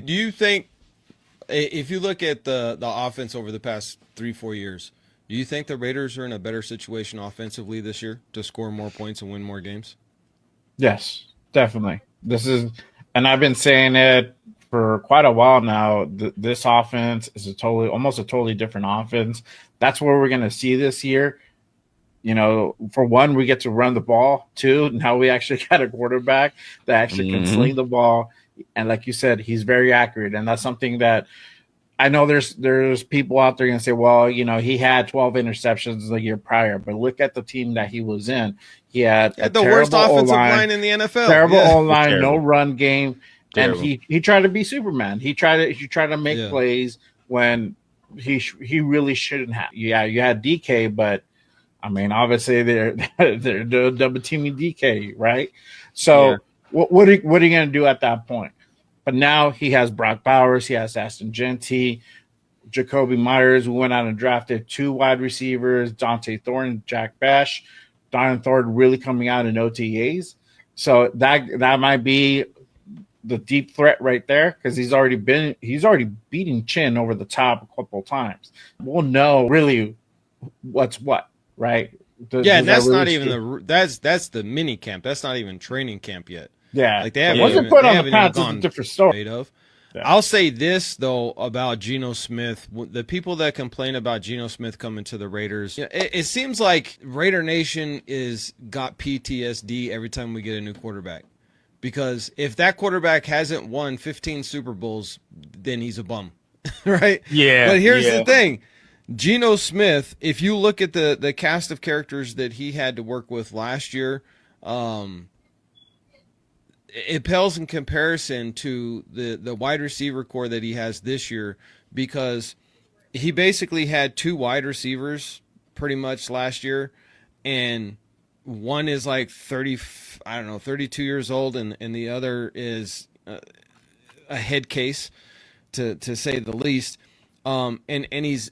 do you think if you look at the offense over the past 3-4 years, do you think the Raiders are in a better situation offensively this year to score more points and win more games? Yes, definitely. And I've been saying it for quite a while now. This offense is almost a totally different offense. That's what we're going to see this year. For one, we get to run the ball. Two, now we actually got a quarterback that actually can sling the ball. And like you said, he's very accurate. And that's something that I know there's people out there going to say, well, he had 12 interceptions the year prior, but look at the team that he was in. He had the worst offensive line in the NFL. Terrible O-line, no run game. Terrible. And he tried to be Superman. He tried to make plays when he really shouldn't have. Yeah, you had DK, but I mean, obviously they're double teaming DK, right? So what are you going to do at that point? But now he has Brock Bowers, he has Ashton Jeanty, Jacoby Myers, who went out and drafted 2 wide receivers, Thornton Jack Bech, Don Thornton really coming out in OTAs. So that might be the deep threat right there, because he's already beating Chin over the top a couple of times. We'll know really what's what, right? And that's not even that's the mini camp. That's not even training camp yet. Yeah, like they haven't wasn't put on the path is a different story. Yeah. I'll say this though about Geno Smith: the people that complain about Geno Smith coming to the Raiders, it seems like Raider Nation got PTSD every time we get a new quarterback. Because if that quarterback hasn't won 15 Super Bowls, then he's a bum, right? Yeah. But here's the thing. Geno Smith, if you look at the cast of characters that he had to work with last year, it pales in comparison to the wide receiver core that he has this year, because he basically had 2 wide receivers pretty much last year, and one is like 32 years old, and the other is a head case, to say the least. And he's,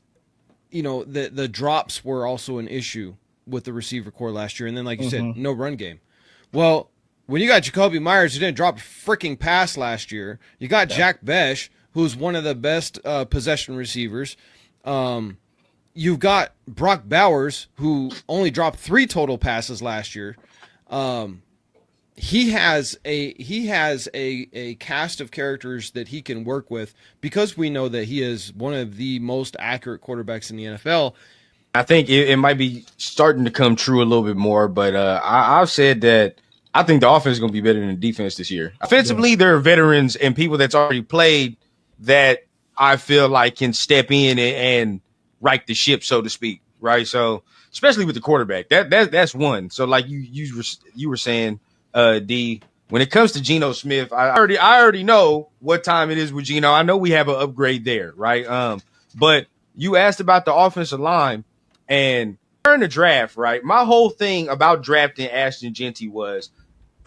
the drops were also an issue with the receiver core last year. And then, like you said, no run game. Well, when you got Jacoby Myers, who didn't drop a freaking pass last year, you got Jack Bech, who's one of the best possession receivers. You've got Brock Bowers, who only dropped 3 total passes last year. He has a cast of characters that he can work with, because we know that he is one of the most accurate quarterbacks in the NFL. I think it might be starting to come true a little bit more, but I've said that I think the offense is going to be better than the defense this year. Offensively, there are veterans and people that's already played that I feel like can step in and right the ship, so to speak, right? So especially with the quarterback, that's one. So like you were saying, D, when it comes to Geno Smith, I already know what time it is with Geno. I know we have an upgrade there, right? But you asked about the offensive line, and during the draft, right? My whole thing about drafting Ashton Jeanty was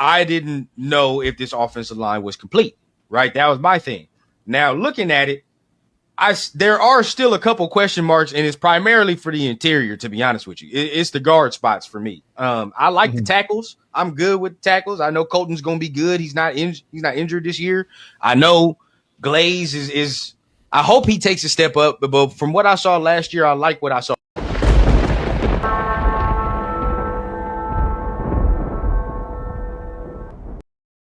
I didn't know if this offensive line was complete, right? That was my thing. Now looking at it, there are still a couple question marks, and it's primarily for the interior, to be honest with you. It's the guard spots for me. I like the tackles. I'm good with tackles. I know Colton's going to be good. He's not injured this year. I know Glaze is I hope he takes a step up, but from what I saw last year, I like what I saw.